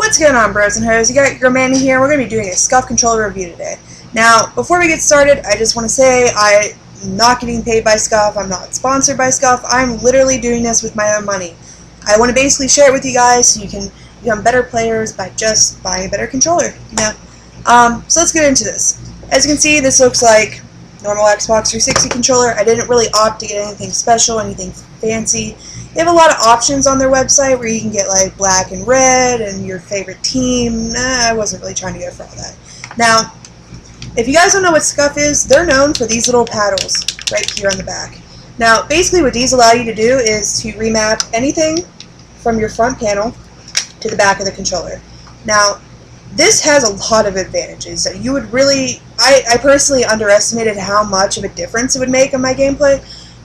What's going on, bros and hoes? You got your man here. We're going to be doing a Scuf controller review today. Now, before we get started, I just want to say I'm not getting paid by Scuf. I'm not sponsored by Scuf. I'm literally doing this with my own money. I want to basically share it with you guys so you can become better players by just buying a better controller. So let's get into this. As you can see, this looks like normal Xbox 360 controller. I didn't really opt to get anything special, anything fancy. They have a lot of options on their website where you can get like black and red and your favorite team. I wasn't really trying to go for all that. Now, if you guys don't know what Scuf is, they're known for these little paddles right here on the back. Now, basically what these allow you to do is to remap anything from your front panel to the back of the controller. Now, this has a lot of advantages. You would really, I personally underestimated how much of a difference it would make on my gameplay.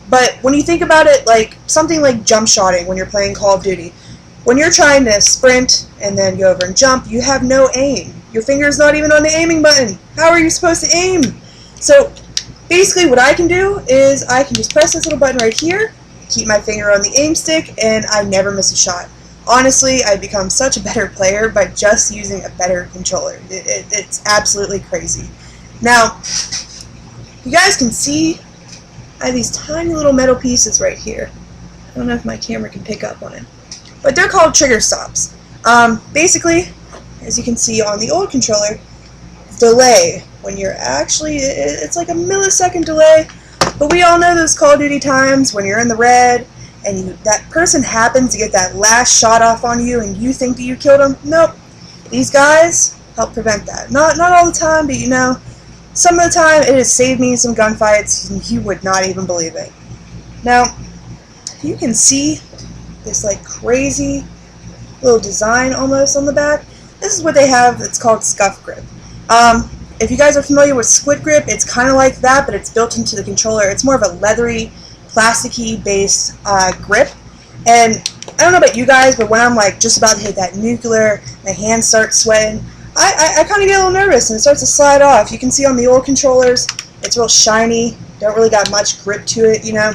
But when you think about it, like something like jump shotting when you're playing Call of Duty, when you're trying to sprint and then go over and jump, you have no aim. Your finger's not even on the aiming button. How are you supposed to aim? So basically what I can do is I can just press this little button right here, keep my finger on the aim stick, and I never miss a shot. Honestly, I've become such a better player by just using a better controller. It's absolutely crazy. Now, you guys can see I have these tiny little metal pieces right here. I don't know if my camera can pick up on it. But they're called trigger stops. Basically, as you can see on the old controller, delay. When you're actually, it's like a millisecond delay. But we all know those Call of Duty times when you're in the red and that person happens to get that last shot off on you and you think that you killed them. Nope. These guys help prevent that. Not all the time, but you know, some of the time it has saved me in some gunfights and you would not even believe it. Now, you can see this like crazy little design almost on the back. This is what they have. It's called Scuf grip. If you guys are familiar with squid grip, it's kind of like that, but it's built into the controller. It's more of a leathery, plasticky based grip. And I don't know about you guys, but when I'm like just about to hit that nuclear, my hands start sweating, I kind of get a little nervous and it starts to slide off. You can see on the old controllers, it's real shiny, don't really got much grip to it, you know.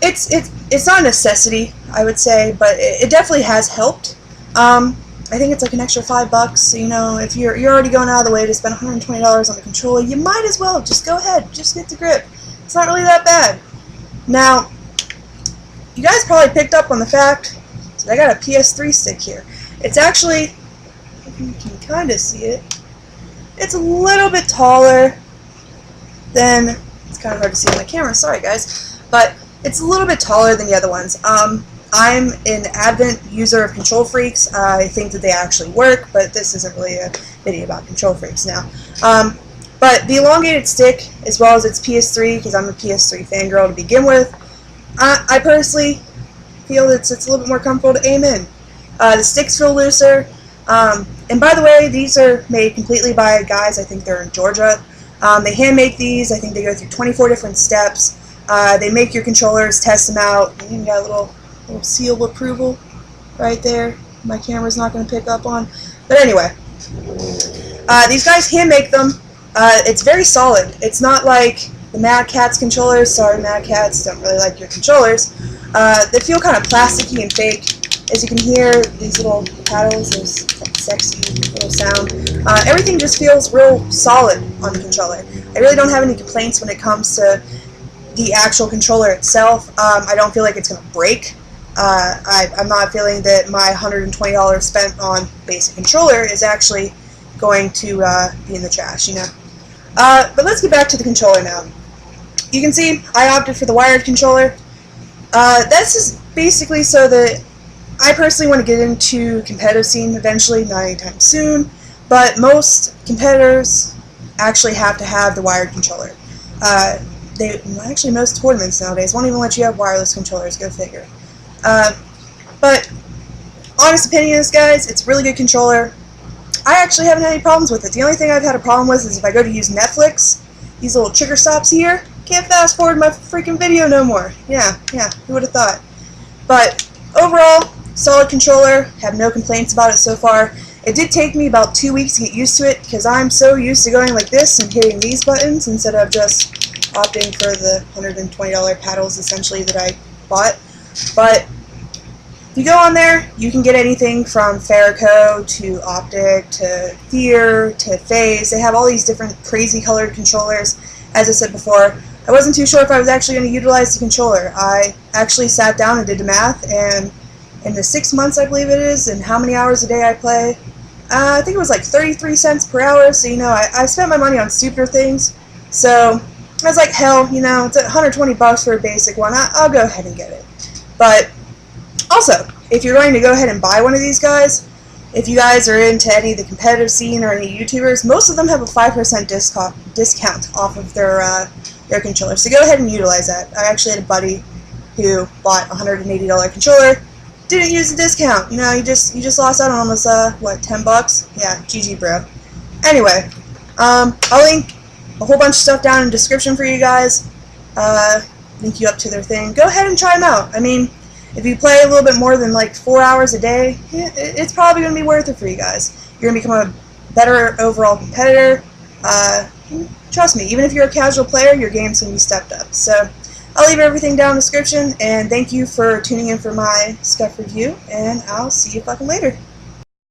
It's not a necessity, I would say, but it definitely has helped. I think it's like an extra $5, you know, if you're already going out of the way to spend $120 on the controller, you might as well just go ahead, just get the grip. It's not really that bad. Now, you guys probably picked up on the fact that I got a PS3 stick here. It's actually, if you can kind of see it, it's a little bit taller than, it's kind of hard to see on my camera, sorry guys, but it's a little bit taller than the other ones. I'm an avid user of Control Freaks. I think that they actually work, but this isn't really a video about Control Freaks now. But the elongated stick, as well as its PS3, because I'm a PS3 fangirl to begin with, I personally feel that it's a little bit more comfortable to aim in. The sticks feel looser. And by the way, these are made completely by guys, I think they're in Georgia. They hand make these. I think they go through 24 different steps. They make your controllers, test them out. You even got a little seal of approval right there. My camera's not going to pick up on. But anyway, these guys hand make them. It's very solid. It's not like the Mad Catz controllers. Sorry, Mad Catz, don't really like your controllers. They feel kind of plasticky and fake. As you can hear, these little paddles, this sexy little sound. Everything just feels real solid on the controller. I really don't have any complaints when it comes to the actual controller itself. I don't feel like it's going to break. I'm not feeling that my $120 spent on basic controller is actually going to be in the trash, you know. But let's get back to the controller now. You can see I opted for the wired controller. This is basically so that I personally want to get into competitive scene eventually, not anytime soon, but most competitors actually have to have the wired controller. Actually, most tournaments nowadays won't even let you have wireless controllers, go figure. But honest opinion is, guys, it's a really good controller. I actually haven't had any problems with it. The only thing I've had a problem with is if I go to use Netflix, these little trigger stops here, can't fast forward my freaking video no more. Yeah, who would have thought? But overall, solid controller, have no complaints about it so far. It did take me about 2 weeks to get used to it because I'm so used to going like this and hitting these buttons instead of just opting for the $120 paddles essentially that I bought. But If you go on there, you can get anything from Farrico to Optic to Fear to Phase. They have all these different crazy colored controllers. As I said before, I wasn't too sure if I was actually going to utilize the controller. I actually sat down and did the math, and in the 6 months I believe it is, and how many hours a day I play, I think it was like 33 cents per hour, so I spent my money on stupider things. So I was like, hell, it's $120 for a basic one, I'll go ahead and get it. But also, if you're going to go ahead and buy one of these guys, if you guys are into any of the competitive scene or any YouTubers, most of them have a 5% discount off of their controller. So go ahead and utilize that. I actually had a buddy who bought a $180 controller, didn't use the discount. You just lost out on almost what, $10? Yeah, GG, bro. Anyway, I'll link a whole bunch of stuff down in the description for you guys. Link you up to their thing. Go ahead and try them out. I mean, if you play a little bit more than like 4 hours a day, it's probably going to be worth it for you guys. You're going to become a better overall competitor. Trust me, even if you're a casual player, your game's going to be stepped up. So I'll leave everything down in the description, and thank you for tuning in for my Scuf review, and I'll see you fucking later.